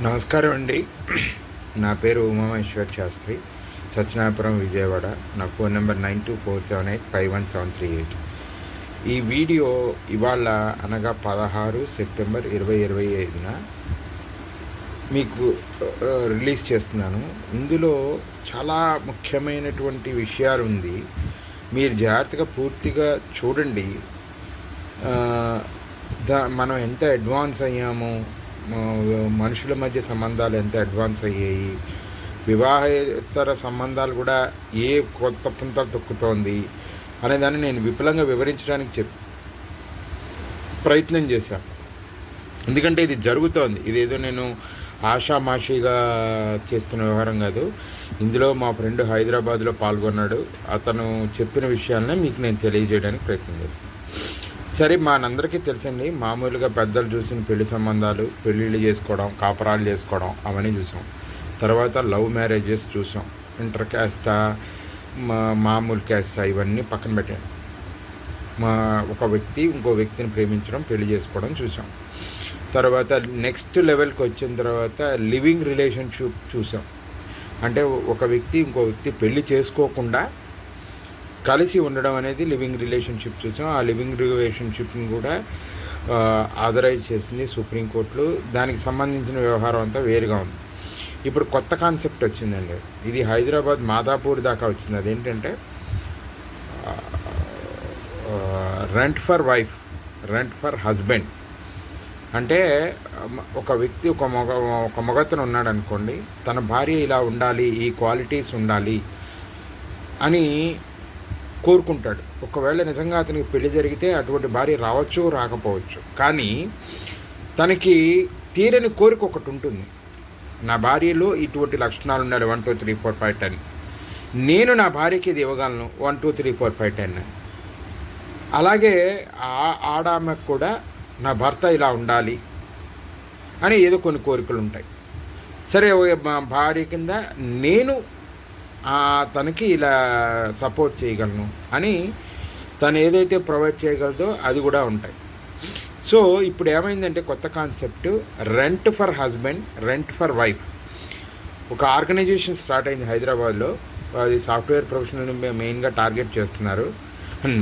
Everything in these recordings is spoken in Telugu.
నమస్కారం అండి. నా పేరు ఉమామేశ్వర్ శాస్త్రి, సత్యనారాయణపురం, విజయవాడ. నా ఫోన్ నెంబర్ 9247851738. ఈ వీడియో ఇవాళ అనగా 16 సెప్టెంబర్ 2025న మీకు రిలీజ్ చేస్తున్నాను. ఇందులో చాలా ముఖ్యమైనటువంటి విషయాలు ఉంది. మీరు జాగ్రత్తగా పూర్తిగా చూడండి. మనం ఎంత అడ్వాన్స్ అయ్యామో, మనుషుల మధ్య సంబంధాలు ఎంత అడ్వాన్స్ అయ్యాయి, వివాహేతర సంబంధాలు కూడా ఏ కొత్త పుంతలు తొక్కుతోంది అనేదాన్ని నేను విపులంగా వివరించడానికి ప్రయత్నం చేశాను. ఎందుకంటే ఇది జరుగుతోంది. ఇదేదో నేను ఆషామాషిగా చేస్తున్న వ్యవహారం కాదు. ఇందులో మా ఫ్రెండ్ హైదరాబాద్లో పాల్గొన్నాడు. అతను చెప్పిన విషయాలనే మీకు నేను తెలియజేయడానికి ప్రయత్నం చేస్తాను. సరే, మనందరికీ తెలుసండి, మామూలుగా పెద్దలు చూసిన పెళ్లి సంబంధాలు, పెళ్ళిళ్ళు చేసుకోవడం, కాపరాలు చేసుకోవడం అవన్నీ చూసాం. తర్వాత లవ్ మ్యారేజెస్ చూసాం. ఇంటర్ క్యాస్టా, మామూలు క్యాస్టా, ఇవన్నీ పక్కన పెట్టండి. ఒక వ్యక్తి ఇంకో వ్యక్తిని ప్రేమించడం, పెళ్లి చేసుకోవడం చూసాం. తర్వాత నెక్స్ట్ లెవెల్కి వచ్చిన తర్వాత లివింగ్ రిలేషన్షిప్ చూసాం. అంటే ఒక వ్యక్తి ఇంకో వ్యక్తి పెళ్లి చేసుకోకుండా కలిసి ఉండడం అనేది లివింగ్ రిలేషన్షిప్ చూసాం. ఆ లివింగ్ రిలేషన్షిప్ని కూడా ఆథరైజ్ చేసింది సుప్రీంకోర్టులో. దానికి సంబంధించిన వ్యవహారం అంతా వేరుగా ఉంది. ఇప్పుడు కొత్త కాన్సెప్ట్ వచ్చిందండి. ఇది హైదరాబాద్ మాదాపూర్ దాకా వచ్చింది. అదేంటంటే rent for wife, rent for husband. అంటే ఒక వ్యక్తి ఒక మగతను ఉన్నాడు అనుకోండి, తన భార్య ఇలా ఉండాలి, ఈ క్వాలిటీస్ ఉండాలి అని కోరుకుంటాడు. ఒకవేళ నిజంగా అతనికి పెళ్లి జరిగితే అటువంటి భార్య రావచ్చు, రాకపోవచ్చు. కానీ తనకి తీరని కోరిక ఒకటి ఉంటుంది. నా భార్యలో ఇటువంటి లక్షణాలు ఉండాలి, 1 2 3 4 5 10. నేను నా భార్యకి ఇది ఇవ్వగలను, 1 2 3 4 5 10. అలాగే ఆడామెకు కూడా నా భర్త ఇలా ఉండాలి అని ఏదో కొన్ని కోరికలు ఉంటాయి. సరే, మా భార్య కింద నేను తనకి ఇలా సపోర్ట్ చేయగలను అని తను ఏదైతే ప్రొవైడ్ చేయగలదో అది కూడా ఉంటాయి. సో ఇప్పుడు ఏమైందంటే కొత్త concept rent for husband, rent for wife. ఒక ఆర్గనైజేషన్ స్టార్ట్ అయింది హైదరాబాద్లో. అది సాఫ్ట్వేర్ ప్రొఫెషనల్ మెయిన్గా టార్గెట్ చేస్తున్నారు.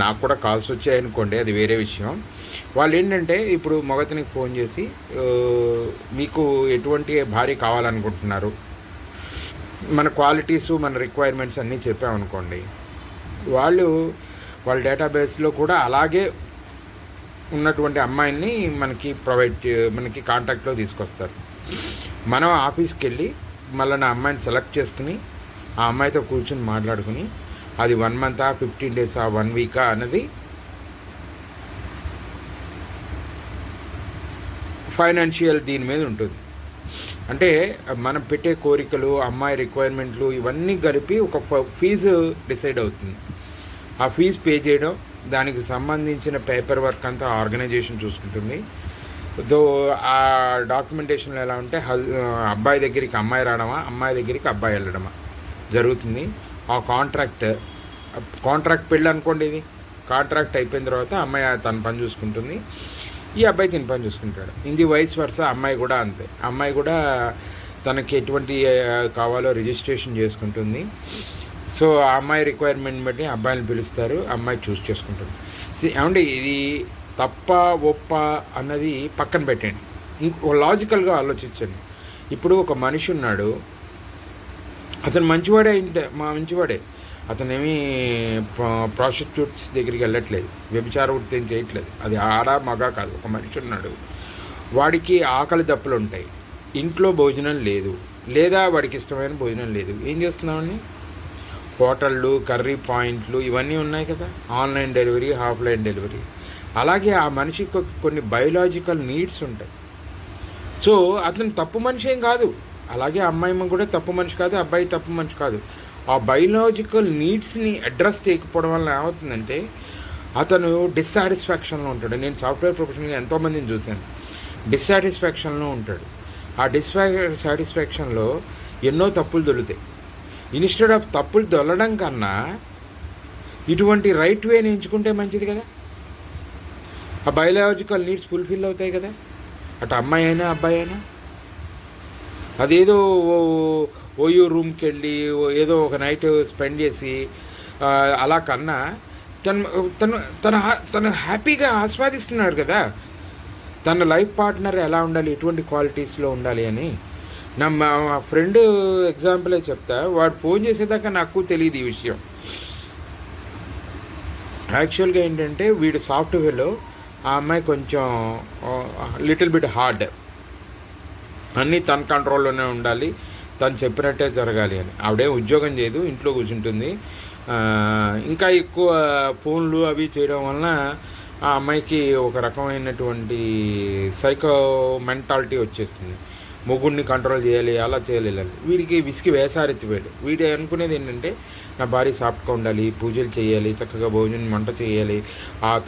నాకు కూడా కాల్స్ వచ్చాయనుకోండి, అది వేరే విషయం. వాళ్ళు ఏంటంటే ఇప్పుడు మగతనికి ఫోన్ చేసి మీకు ఎటువంటి భార్య కావాలనుకుంటున్నారు, మన క్వాలిటీసు, మన రిక్వైర్మెంట్స్ అన్నీ చెప్పామనుకోండి, వాళ్ళ డేటాబేస్లో కూడా అలాగే ఉన్నటువంటి అమ్మాయిని మనకి కాంటాక్ట్లో తీసుకొస్తారు. మనం ఆఫీస్కి వెళ్ళి మళ్ళీ నా అమ్మాయిని సెలెక్ట్ చేసుకుని ఆ అమ్మాయితో కూర్చొని మాట్లాడుకుని అది 1 month 15 days 1 week అన్నది ఫైనాన్షియల్ దీని మీద ఉంటుంది. అంటే మనం పెట్టే కోరికలు, అమ్మాయి రిక్వైర్మెంట్లు ఇవన్నీ కలిపి ఒక ఫీజు డిసైడ్ అవుతుంది. ఆ ఫీజు పే చేయడం, దానికి సంబంధించిన పేపర్ వర్క్ అంతా ఆర్గనైజేషన్ చూసుకుంటుంది. ఆ డాక్యుమెంటేషన్లో ఎలా ఉంటే అబ్బాయి దగ్గరికి అమ్మాయి రావడమా, అమ్మాయి దగ్గరికి అబ్బాయి వెళ్ళడమా జరుగుతుంది. ఆ కాంట్రాక్ట్ పెళ్ళి అనుకోండి. ఇది కాంట్రాక్ట్ అయిపోయిన తర్వాత అమ్మాయి తన పని చూసుకుంటుంది, ఈ అబ్బాయి తిని పని చూసుకుంటాడు. ఇది వైస్ వర్స. అమ్మాయి కూడా అంతే. అమ్మాయి కూడా తనకి ఎటువంటి కావాలో రిజిస్ట్రేషన్ చేసుకుంటుంది. సో ఆ అమ్మాయి రిక్వైర్మెంట్ బట్టి అబ్బాయిని పిలుస్తారు, అమ్మాయి చూస్ చేసుకుంటుంది. ఏమంటే ఇది తప్ప ఒప్ప అన్నది పక్కన పెట్టండి, ఇంకో లాజికల్గా ఆలోచించండి. ఇప్పుడు ఒక మనిషి ఉన్నాడు, అతను మంచివాడే. అతనేమి ప్రాస్టిట్యూట్స్ దగ్గరికి వెళ్ళట్లేదు, వ్యభిచార వృత్తి ఏం చేయట్లేదు. అది ఆడ మగ కాదు. ఒక మనిషి ఉన్నాడు, వాడికి ఆకలి దప్పులు ఉంటాయి, ఇంట్లో భోజనం లేదు, లేదా వాడికి ఇష్టమైన భోజనం లేదు. ఏం చేస్తున్నామండి? హోటళ్ళు, కర్రీ పాయింట్లు ఇవన్నీ ఉన్నాయి కదా, ఆన్లైన్ డెలివరీ, ఆఫ్లైన్ డెలివరీ. అలాగే ఆ మనిషికి కొన్ని బయోలాజికల్ నీడ్స్ ఉంటాయి. సో అతను తప్పు మనిషి ఏం కాదు. అలాగే అమ్మాయి కూడా తప్పు మనిషి కాదు, అబ్బాయి తప్పు మనిషి కాదు. ఆ బయోలాజికల్ నీడ్స్ని అడ్రస్ చేయకపోవడం వల్ల ఏమవుతుందంటే అతను డిస్సాటిస్ఫాక్షన్లో ఉంటాడు. నేను సాఫ్ట్వేర్ ప్రొఫెషనల్గా ఎంతోమందిని చూశాను, డిస్సాటిస్ఫాక్షన్లో ఉంటాడు. ఆ డిస్సాటిస్ఫాక్షన్లో ఎన్నో తప్పులు దొరుకుతాయి. ఇన్స్టెడ్ ఆఫ్ తప్పులు దొల్లడం కన్నా ఇటువంటి రైట్ వేని ఎంచుకుంటే మంచిది కదా. ఆ బయోలాజికల్ నీడ్స్ ఫుల్ఫిల్ అవుతాయి కదా, అటు అమ్మాయి అయినా అబ్బాయి అయినా. అదేదో ఓయూ రూమ్కి వెళ్ళి ఏదో ఒక నైట్ స్పెండ్ చేసి అలా కన్నా తను తను తన తను హ్యాపీగా ఆస్వాదిస్తున్నాడు కదా తన లైఫ్ పార్ట్నర్ ఎలా ఉండాలి, ఎటువంటి క్వాలిటీస్లో ఉండాలి అని. మా ఫ్రెండ్ ఎగ్జాంపులే చెప్తా. వాడు ఫోన్ చేసేదాకా నాకు తెలియదు ఈ విషయం. యాక్చువల్గా ఏంటంటే వీడు సాఫ్ట్వేర్లో, ఆ అమ్మాయి కొంచెం లిటిల్ బిట్ హార్డ్, అన్నీ తన కంట్రోల్లోనే ఉండాలి, తను చెప్పినట్టే జరగాలి అని. ఆవిడే ఉద్యోగం చేయదు, ఇంట్లో కూర్చుంటుంది. ఇంకా ఎక్కువ ఫోన్లు అవి చేయడం వలన ఆ అమ్మాయికి ఒక రకమైనటువంటి సైకో మెంటాలిటీ వచ్చేస్తుంది. మొగుడిని కంట్రోల్ చేయాలి, అలా చేయాలి. వీడికి విసికి వేసారెత్తిపోయాడు. వీడు అనుకునేది ఏంటంటే నా భార్య సాఫ్ట్గా ఉండాలి, పూజలు చేయాలి, చక్కగా భోజనం వంట చేయాలి,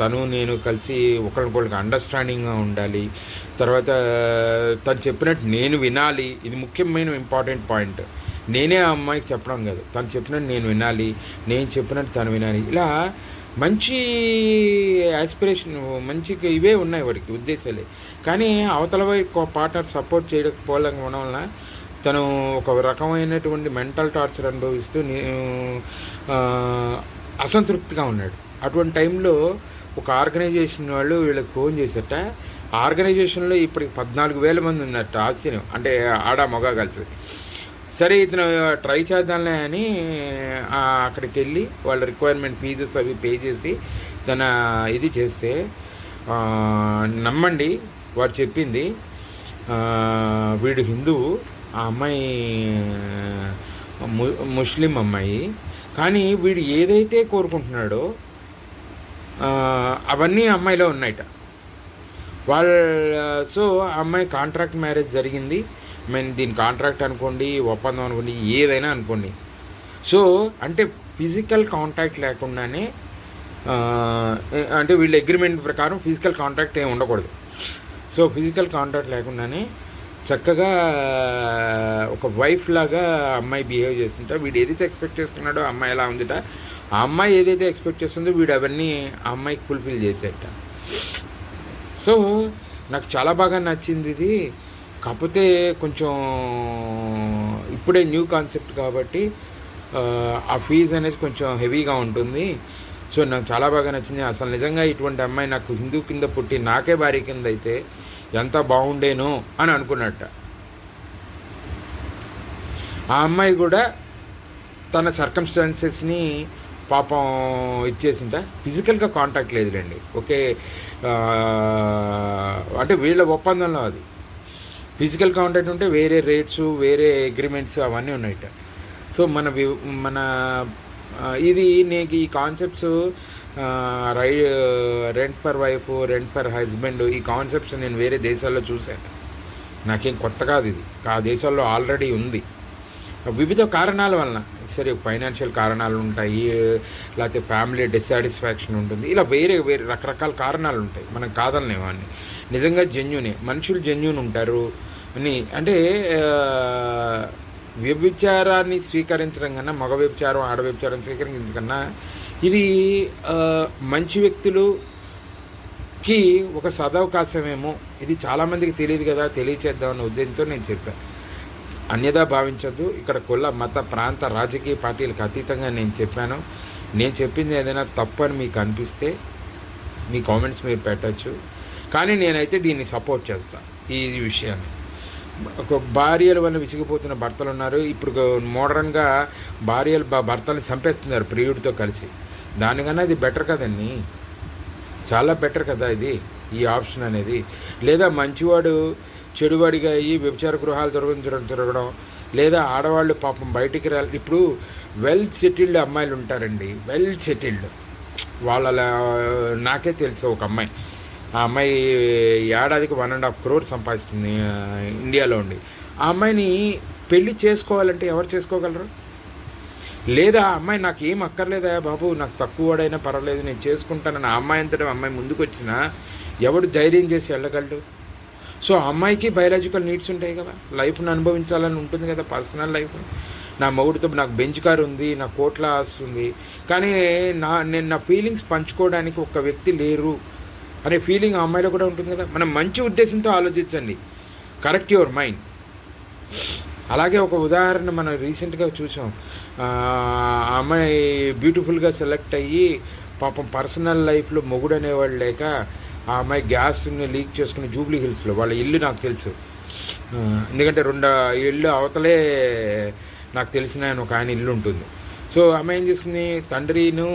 తను నేను కలిసి ఒకరికొకరికి అండర్స్టాండింగ్గా ఉండాలి, తర్వాత తను చెప్పినట్టు నేను వినాలి. ఇది ముఖ్యమైన ఇంపార్టెంట్ పాయింట్. నేనే ఆ అమ్మాయికి చెప్పడం కాదు, తను చెప్పినట్టు నేను వినాలి, నేను చెప్పినట్టు తను వినాలి. ఇలా మంచి యాస్పిరేషన్, మంచి ఇవే ఉన్నాయి వాడికి ఉద్దేశాలే. కానీ అవతల వైపు పార్ట్నర్ సపోర్ట్ చేయకపోవడం వలన తను ఒక రకమైనటువంటి మెంటల్ టార్చర్ అనుభవిస్తూ అసంతృప్తిగా ఉన్నాడు. అటువంటి టైంలో ఒక ఆర్గనైజేషన్ వాళ్ళు వీళ్ళకి ఫోన్ చేసేట. ఆర్గనైజేషన్లో ఇప్పటికి 14,000 మంది ఉన్నట్టు ఆశ్చర్యం, అంటే ఆడ మగ కలిసి. సరే ఇతను ట్రై చేద్దాంలే అని అక్కడికి వెళ్ళి వాళ్ళ రిక్వైర్మెంట్ ఫీజెస్ అవి పే చేసి తన ఇది చేస్తే నమ్మండి వాడు చెప్పింది, వీడు హిందువు, ఆ అమ్మాయి ముస్లిం అమ్మాయి, కానీ వీడు ఏదైతే కోరుకుంటున్నాడో అవన్నీ అమ్మాయిలో ఉన్నాయట. సో ఆ అమ్మాయి కాంట్రాక్ట్ మ్యారేజ్ జరిగింది. దీని కాంట్రాక్ట్ అనుకోండి, ఒప్పందం అనుకోండి, ఏదైనా అనుకోండి. సో అంటే ఫిజికల్ కాంటాక్ట్ లేకుండానే, అంటే వీళ్ళ అగ్రిమెంట్ ప్రకారం ఫిజికల్ కాంటాక్ట్ ఏమి ఉండకూడదు. సో ఫిజికల్ కాంటాక్ట్ లేకుండానే చక్కగా ఒక వైఫ్ లాగా అమ్మాయి బిహేవ్ చేస్తుంటా. వీడు ఏదైతే ఎక్స్పెక్ట్ చేస్తున్నాడో అమ్మాయి ఎలా ఉందిట, ఆ అమ్మాయి ఏదైతే ఎక్స్పెక్ట్ చేస్తుందో వీడు అవన్నీ ఆ అమ్మాయికి ఫుల్ఫిల్ చేసేట. సో నాకు చాలా బాగా నచ్చింది ఇది. కాకపోతే కొంచెం ఇప్పుడే న్యూ కాన్సెప్ట్ కాబట్టి ఆ ఫీజు అనేది కొంచెం హెవీగా ఉంటుంది. సో నాకు చాలా బాగా నచ్చింది. అసలు నిజంగా ఇటువంటి అమ్మాయి నాకు హిందూ కింద పుట్టి నాకే భార్య కింద అయితే ఎంత బాగుండేనో అని అనుకున్నట్ట. ఆ అమ్మాయి కూడా తన సర్కమ్స్టాన్సెస్ని పాపం ఇచ్చేసింట. ఫిజికల్గా కాంటాక్ట్ లేదులేండి, ఓకే, అంటే వీళ్ళ ఒప్పందంలో అది. ఫిజికల్ కాంటాక్ట్ ఉంటే వేరే రేట్స్, వేరే అగ్రిమెంట్స్ అవన్నీ ఉన్నాయట. సో మన ఇది నేను ఈ concepts rent per wife, rent per husband, ఈ కాన్సెప్ట్స్ నేను వేరే దేశాల్లో చూశాను. నాకేం కొత్త కాదు ఇది, ఆ దేశాల్లో ఆల్రెడీ ఉంది. వివిధ కారణాల వలన, సరే ఫైనాన్షియల్ కారణాలు ఉంటాయి, లేకపోతే ఫ్యామిలీ డిస్సాటిస్ఫాక్షన్ ఉంటుంది, ఇలా వేరే వేరే రకరకాల కారణాలు ఉంటాయి. మనం కాదనలేము అన్నీ. నిజంగా జెన్యూనే, మనుషులు జెన్యూన్ ఉంటారు అని. అంటే వ్యభిచారాన్ని స్వీకరించడం కన్నా, మగ వ్యభిచారం ఆడ వ్యభిచారం స్వీకరించడం కన్నా ఇది మంచి వ్యక్తులకి ఒక సదవకాశమేమో. ఇది చాలామందికి తెలియదు కదా, తెలియచేద్దామన్న ఉద్దేశంతో నేను చెప్పాను. అన్యదా భావించద్దు. ఇక్కడ కుల, మత, ప్రాంత, రాజకీయ పార్టీలకు అతీతంగా నేను చెప్పాను. నేను చెప్పింది ఏదైనా తప్పు అని మీకు అనిపిస్తే మీ కామెంట్స్ మీరు పెట్టచ్చు. కానీ నేనైతే దీన్ని సపోర్ట్ చేస్తాను ఈ విషయాన్ని. ఒక భార్యల వల్ల విసిగిపోతున్న భర్తలు ఉన్నారు. ఇప్పుడు మోడర్న్గా భార్యలు భర్తలను చంపేస్తున్నారు ప్రియుడితో కలిసి. దానికన్నా ఇది బెటర్ కదండి, చాలా బెటర్ కదా ఇది, ఈ ఆప్షన్ అనేది. లేదా మంచివాడు చెడువాడిగా అయ్యి వ్యభిచార గృహాలు తిరగడం, లేదా ఆడవాళ్ళు పాపం బయటికి ఇప్పుడు వెల్ సెటిల్డ్ అమ్మాయిలు ఉంటారండి, వెల్ సెటిల్డ్ వాళ్ళ. నాకే తెలుసు ఒక అమ్మాయి, ఆ అమ్మాయి ఏడాదికి 1.5 crore సంపాదిస్తుంది ఇండియాలో ఉండి. ఆ అమ్మాయిని పెళ్ళి చేసుకోవాలంటే ఎవరు చేసుకోగలరు? లేదా ఆ అమ్మాయి నాకు ఏం అక్కర్లేదా బాబు, నాకు తక్కువ వాడైనా పర్వాలేదు నేను చేసుకుంటానని ఆ అమ్మాయి అంతటా అమ్మాయి ముందుకు వచ్చినా ఎవడు ధైర్యం చేసి వెళ్ళగలడు? సో అమ్మాయికి బయాలజికల్ నీడ్స్ ఉంటాయి కదా, లైఫ్ను అనుభవించాలని ఉంటుంది కదా, పర్సనల్ లైఫ్. నా మొగుడితో నాకు బెంచ్ కార్ ఉంది, నా కోట్ల ఆస్తుంది, కానీ నేను నా ఫీలింగ్స్ పంచుకోవడానికి ఒక వ్యక్తి లేరు అనే ఫీలింగ్ ఆ అమ్మాయిలో కూడా ఉంటుంది కదా. మనం మంచి ఉద్దేశంతో ఆలోచించండి. Correct your mind. అలాగే ఒక ఉదాహరణ మనం రీసెంట్గా చూసాం. ఆ అమ్మాయి బ్యూటిఫుల్గా సెలెక్ట్ అయ్యి పాపం పర్సనల్ లైఫ్లో మొగుడు అనేవాళ్ళు లేక ఆ అమ్మాయి గ్యాస్ని లీక్ చేసుకుని జూబ్లీ హిల్స్లో, వాళ్ళ ఇల్లు నాకు తెలుసు. ఎందుకంటే 2 ఇళ్ళు అవతలే నాకు తెలిసిన ఒక ఆయన ఇల్లు ఉంటుంది. సో అమ్మాయి ఏం చేసుకుంది, తండ్రిను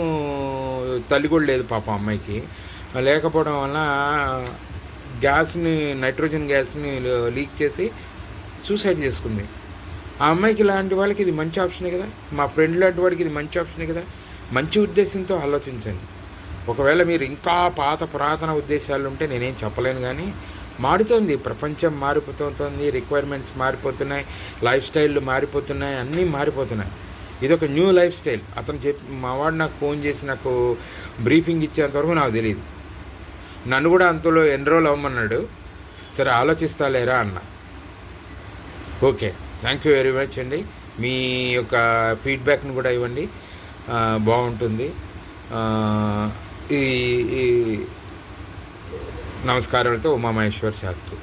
తల్లి కూడా లేదు పాపం అమ్మాయికి. లేకపోవడం వల్ల నైట్రోజన్ గ్యాస్ని లీక్ చేసి సూసైడ్ చేసుకుంది. ఆ అమ్మాయికి ఇలాంటి వాళ్ళకి ఇది మంచి ఆప్షనే కదా, మా ఫ్రెండ్ లాంటి వాడికి ఇది మంచి ఆప్షనే కదా. మంచి ఉద్దేశంతో ఆలోచించండి. ఒకవేళ మీరు ఇంకా పురాతన ఉద్దేశాలు ఉంటే నేనేం చెప్పలేను, కానీ మారుతోంది, ప్రపంచం మారిపోతుంది, రిక్వైర్మెంట్స్ మారిపోతున్నాయి, లైఫ్ స్టైళ్ళు మారిపోతున్నాయి, అన్నీ మారిపోతున్నాయి. ఇది ఒక న్యూ లైఫ్ స్టైల్. అతను మా వాడు నాకు ఫోన్ చేసి నాకు బ్రీఫింగ్ ఇచ్చేంతవరకు నాకు తెలియదు. నన్ను కూడా అంతలో ఎన్రోల్ అవ్వమన్నాడు. సరే ఆలోచిస్తాలేరా అన్న. Okay, thank you very much అండి. మీ యొక్క ఫీడ్బ్యాక్ని కూడా ఇవ్వండి, బాగుంటుంది. ఈ నమస్కారాలతో ఉమామహేశ్వర్ శాస్త్రి.